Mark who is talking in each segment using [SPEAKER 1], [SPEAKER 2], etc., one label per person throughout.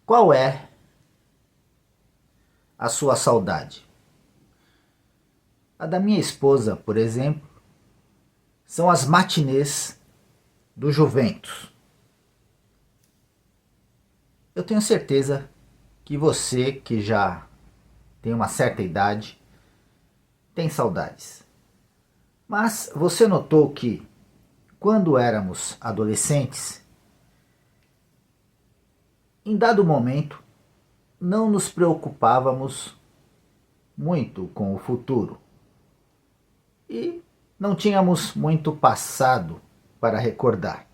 [SPEAKER 1] Qual é a sua saudade? A da minha esposa, por exemplo, são as matinês do Juventus. Eu tenho certeza que você, que já tem uma certa idade, tem saudades. Mas você notou que, quando éramos adolescentes, em dado momento, não nos preocupávamos muito com o futuro e não tínhamos muito passado para recordar.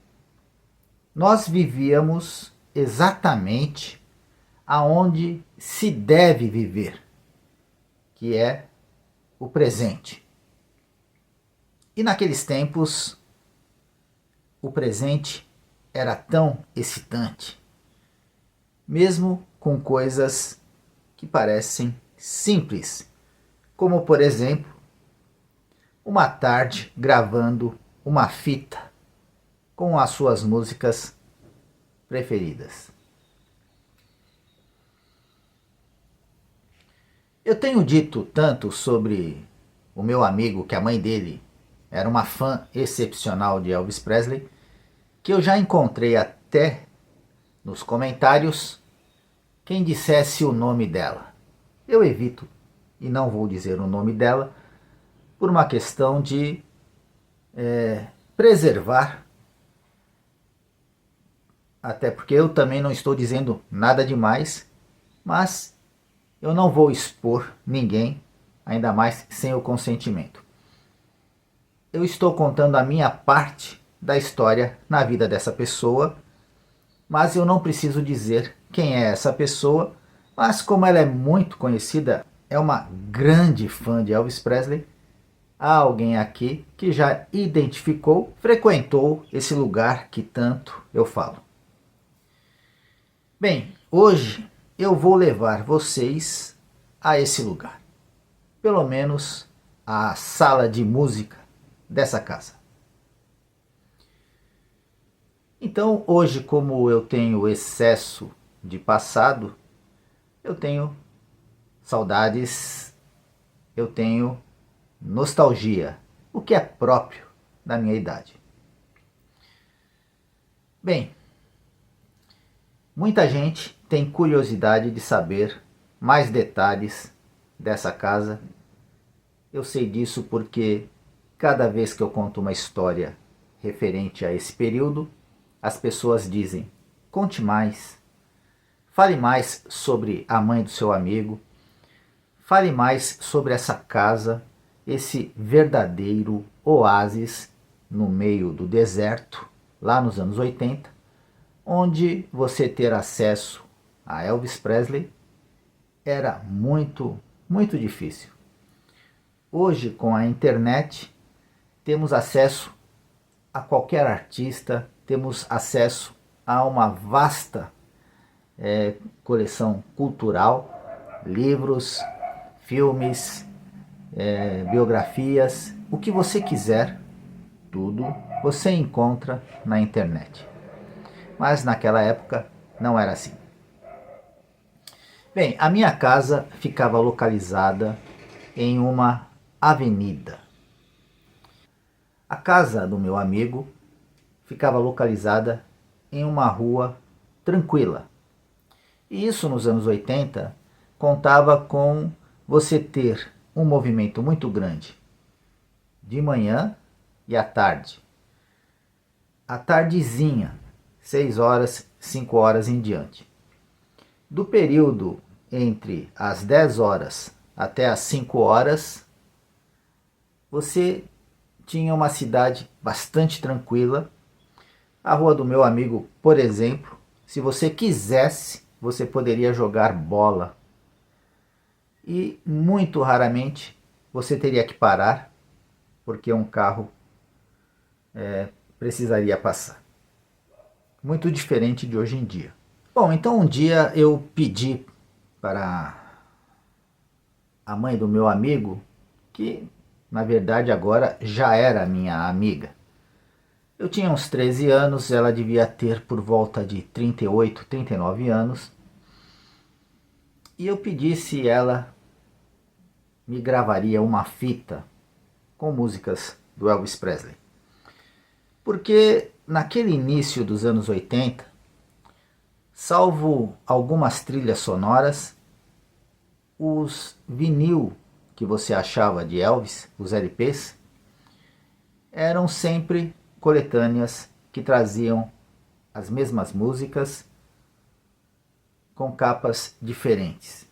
[SPEAKER 1] Nós vivíamos exatamente aonde se deve viver, que é o presente. E naqueles tempos, o presente era tão excitante, mesmo com coisas que parecem simples, como por exemplo, uma tarde gravando uma fita com as suas músicas preferidas. Eu tenho dito tanto sobre o meu amigo que a mãe dele era uma fã excepcional de Elvis Presley, que eu já encontrei até nos comentários quem dissesse o nome dela. Eu evito e não vou dizer o nome dela por uma questão de preservar, até porque eu também não estou dizendo nada demais, mas eu não vou expor ninguém, ainda mais sem o consentimento. Eu estou contando a minha parte da história na vida dessa pessoa, mas eu não preciso dizer quem é essa pessoa, mas como ela é muito conhecida, é uma grande fã de Elvis Presley, há alguém aqui que já identificou, frequentou esse lugar que tanto eu falo. Bem, hoje eu vou levar vocês a esse lugar, pelo menos a sala de música dessa casa. Então, hoje, como eu tenho excesso de passado, eu tenho saudades, eu tenho nostalgia, o que é próprio da minha idade. Bem, muita gente tem curiosidade de saber mais detalhes dessa casa. Eu sei disso porque cada vez que eu conto uma história referente a esse período, as pessoas dizem: conte mais, fale mais sobre a mãe do seu amigo, fale mais sobre essa casa, esse verdadeiro oásis no meio do deserto, lá nos anos 80, onde você ter acesso a Elvis Presley era muito difícil. Hoje, com a internet, temos acesso a qualquer artista, temos acesso a uma vasta coleção cultural, livros, filmes, biografias, o que você quiser, tudo você encontra na internet. Mas naquela época não era assim. Bem, a minha casa ficava localizada em uma avenida. A casa do meu amigo ficava localizada em uma rua tranquila. E isso nos anos 80 contava com você ter um movimento muito grande de manhã e à tarde. À tardezinha, 6 horas, 5 horas em diante. Do período entre as 10 horas até as 5 horas, você tinha uma cidade bastante tranquila. A rua do meu amigo, por exemplo, se você quisesse, você poderia jogar bola. E muito raramente você teria que parar, porque um carro precisaria passar. Muito diferente de hoje em dia. Bom, então um dia eu pedi para a mãe do meu amigo, que na verdade agora já era minha amiga. Eu tinha uns 13 anos, ela devia ter por volta de 38, 39 anos. e eu pedi se ela me gravaria uma fita com músicas do Elvis Presley. Porque naquele início dos anos 80, salvo algumas trilhas sonoras, os vinil que você achava de Elvis, os LPs, eram sempre coletâneas que traziam as mesmas músicas com capas diferentes.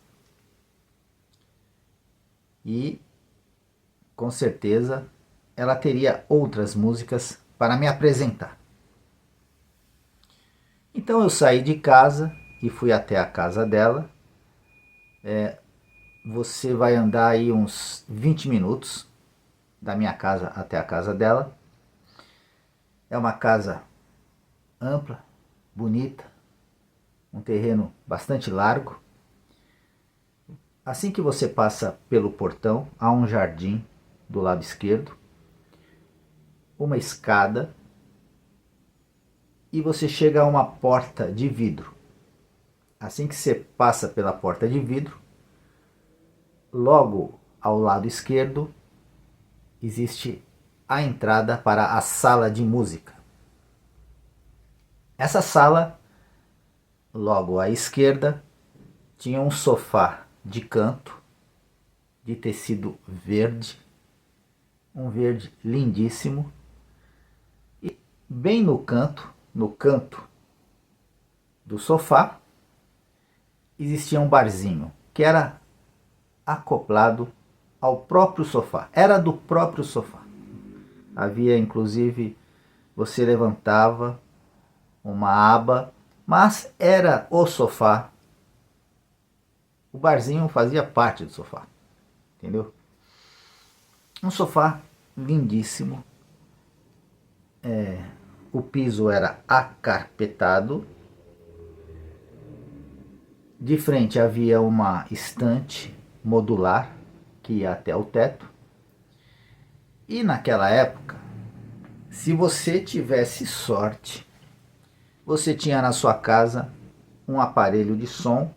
[SPEAKER 1] E com certeza ela teria outras músicas para me apresentar. Então eu saí de casa e fui até a casa dela. Você vai andar aí uns 20 minutos da minha casa até a casa dela. É uma casa ampla, bonita, um terreno bastante largo. Assim que você passa pelo portão, há um jardim do lado esquerdo, uma escada e você chega a uma porta de vidro. Assim que você passa pela porta de vidro, logo ao lado esquerdo existe a entrada para a sala de música. Essa sala, logo à esquerda, tinha um sofá de canto de tecido verde, um verde lindíssimo, e bem no canto do sofá, existia um barzinho que era acoplado ao próprio sofá. Era do próprio sofá. Havia inclusive, você levantava uma aba, mas era o sofá. O barzinho fazia parte do sofá, entendeu? Um sofá lindíssimo. O piso era acarpetado. De frente havia uma estante modular que ia até o teto. E naquela época, se você tivesse sorte, você tinha na sua casa um aparelho de som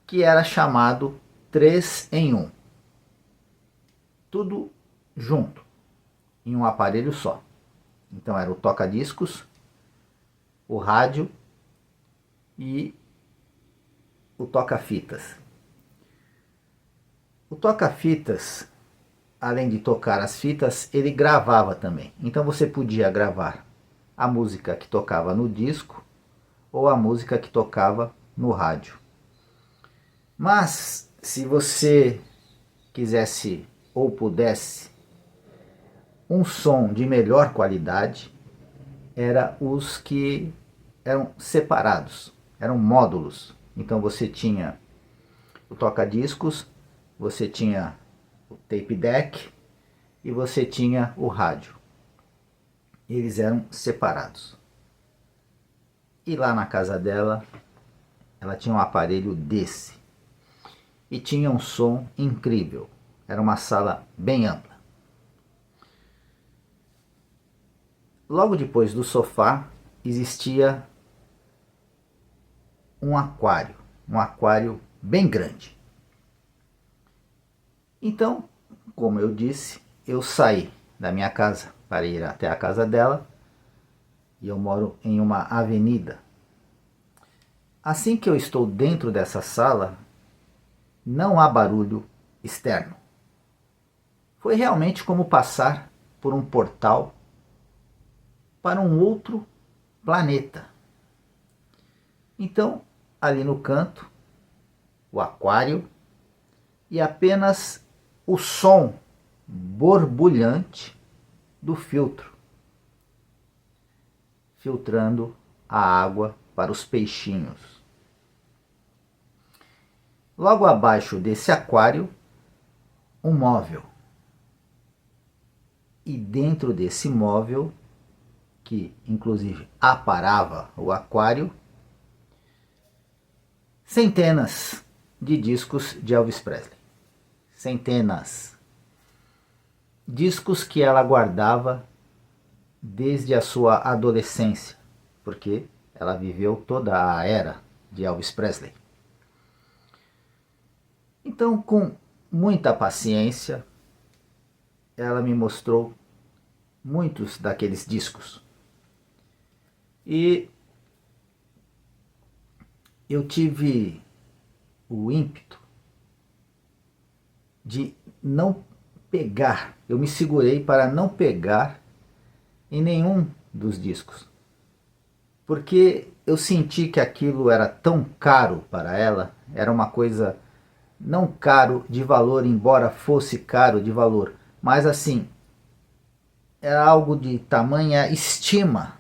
[SPEAKER 1] que era chamado 3 em 1. Tudo junto, em um aparelho só. Então era o toca-discos, o rádio e o toca-fitas. O toca-fitas, além de tocar as fitas, ele gravava também. Então você podia gravar a música que tocava no disco ou a música que tocava no rádio. Mas se você quisesse ou pudesse um som de melhor qualidade, era os que eram separados, eram módulos. Então você tinha o toca-discos, você tinha o tape deck e você tinha o rádio. Eles eram separados. E lá na casa dela, ela tinha um aparelho desse. E tinha um som incrível. Era uma sala bem ampla. Logo depois do sofá existia um aquário bem grande. Então, como eu disse, eu saí da minha casa para ir até a casa dela, e eu moro em uma avenida. Assim que eu estou dentro dessa sala, não há barulho externo. Foi realmente como passar por um portal para um outro planeta. Então, ali no canto, o aquário e apenas o som borbulhante do filtro, filtrando a água para os peixinhos. Logo abaixo desse aquário, um móvel. E dentro desse móvel, que inclusive aparava o aquário, centenas de discos de Elvis Presley. Centenas. Discos que ela guardava desde a sua adolescência, porque ela viveu toda a era de Elvis Presley. Então, com muita paciência, ela me mostrou muitos daqueles discos. E eu tive o ímpeto de não pegar, eu me segurei para não pegar em nenhum dos discos, porque eu senti que aquilo era tão caro para ela, era uma coisa não caro de valor, embora fosse caro de valor, mas assim, era algo de tamanha estima,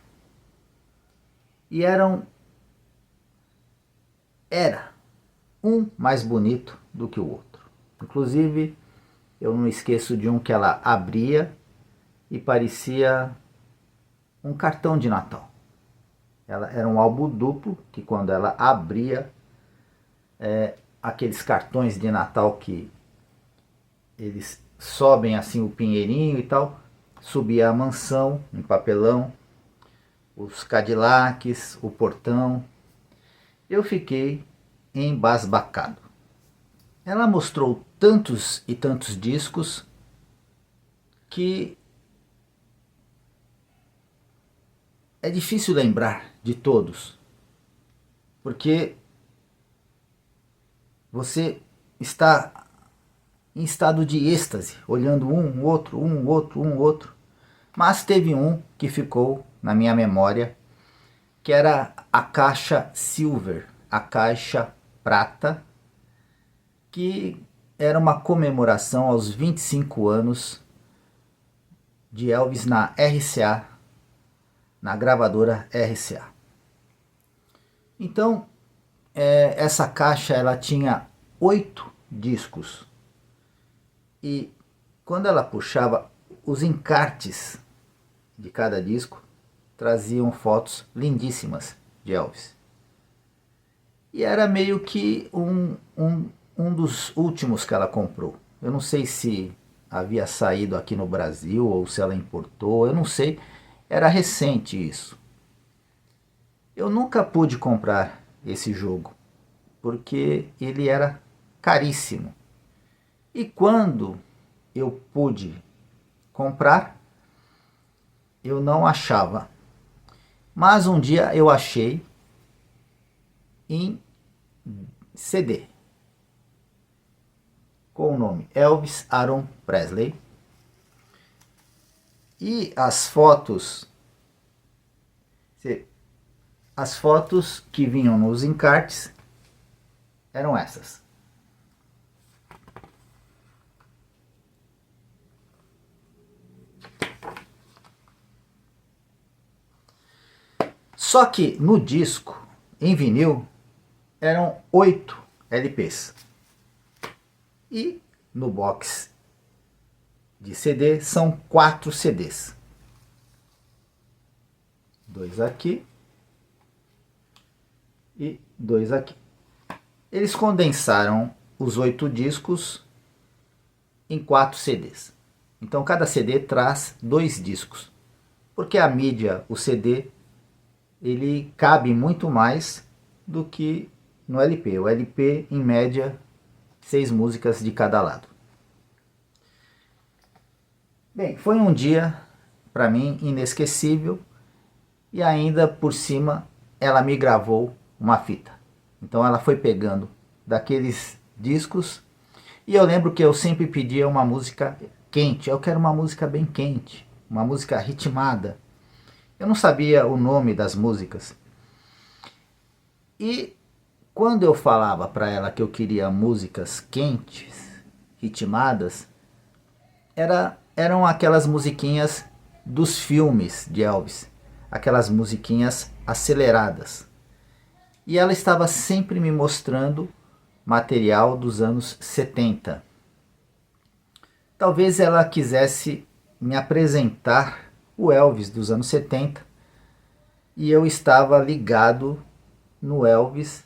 [SPEAKER 1] e era um mais bonito do que o outro. Inclusive, eu não esqueço de um que ela abria e parecia um cartão de Natal. Ela era um álbum duplo que, quando ela abria, aqueles cartões de Natal que eles sobem assim o pinheirinho e tal, subia a mansão em papelão, os Cadillacs, o portão. Eu fiquei embasbacado. Ela mostrou tantos e tantos discos que é difícil lembrar de todos, porque você está em estado de êxtase, olhando um, outro, um, outro, um, outro. Mas teve um que ficou na minha memória, que era a caixa Silver, a caixa prata, que era uma comemoração aos 25 anos de Elvis na RCA, na gravadora RCA. Então, essa caixa ela tinha 8 discos. E quando ela puxava, os encartes de cada disco traziam fotos lindíssimas de Elvis. E era meio que um dos últimos que ela comprou. Eu não sei se havia saído aqui no Brasil ou se ela importou, eu não sei. Era recente isso. Eu nunca pude comprar esse jogo, porque ele era caríssimo. E quando eu pude comprar, eu não achava. Mas um dia eu achei em CD, com o nome Elvis Aaron Presley. E as fotos que vinham nos encartes eram essas. Só que no disco, em vinil, eram 8 LPs. E no box de CD são 4 CDs. 2 aqui e 2 aqui. Eles condensaram os 8 discos em 4 CDs. Então cada CD traz 2 discos. Porque a mídia, o CD, ele cabe muito mais do que no LP. O LP, em média, 6 músicas de cada lado. Bem, foi um dia, para mim, inesquecível. E ainda por cima, ela me gravou uma fita. Então ela foi pegando daqueles discos. E eu lembro que eu sempre pedia uma música quente. Eu quero uma música bem quente, uma música ritmada. Eu não sabia o nome das músicas. E quando eu falava para ela que eu queria músicas quentes, ritmadas, eram aquelas musiquinhas dos filmes de Elvis, aquelas musiquinhas aceleradas. E ela estava sempre me mostrando material dos anos 70. Talvez ela quisesse me apresentar o Elvis dos anos 70 e eu estava ligado no Elvis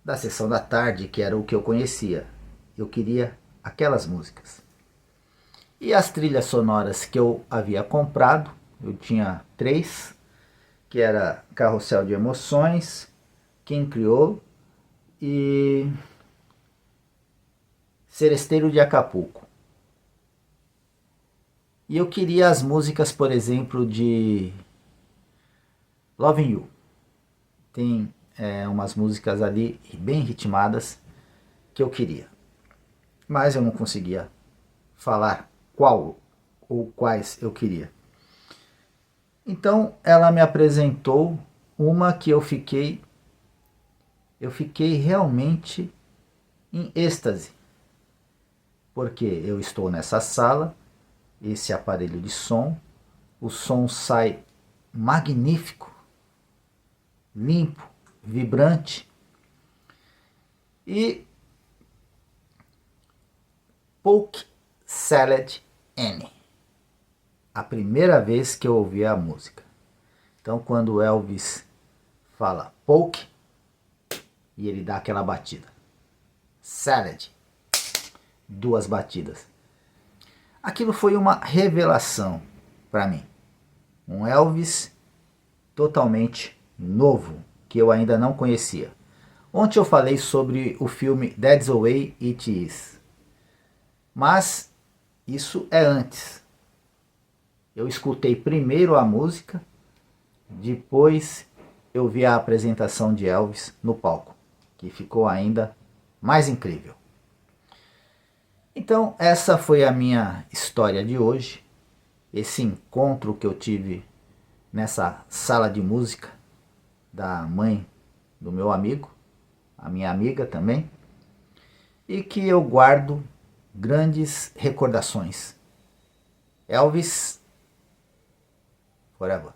[SPEAKER 1] da sessão da tarde, que era o que eu conhecia. Eu queria aquelas músicas. E as trilhas sonoras que eu havia comprado, eu tinha 3, que era Carrossel de Emoções, King Creole e Seresteiro de Acapulco. E eu queria as músicas, por exemplo, de Loving You. Tem umas músicas ali bem ritmadas que eu queria. Mas eu não conseguia falar qual ou quais eu queria. Então ela me apresentou uma que eu fiquei realmente em êxtase. Porque eu estou nessa sala, esse aparelho de som, o som sai magnífico, limpo, vibrante e Polk Salad Annie. A primeira vez que eu ouvi a música. Então quando o Elvis fala polk e ele dá aquela batida. Salad, 2 batidas. Aquilo foi uma revelação para mim. Um Elvis totalmente novo, que eu ainda não conhecia. Ontem eu falei sobre o filme That's the Way It Is. Mas isso é antes. Eu escutei primeiro a música, depois eu vi a apresentação de Elvis no palco, que ficou ainda mais incrível. Então essa foi a minha história de hoje, esse encontro que eu tive nessa sala de música da mãe do meu amigo, a minha amiga também, e que eu guardo grandes recordações. Elvis forever.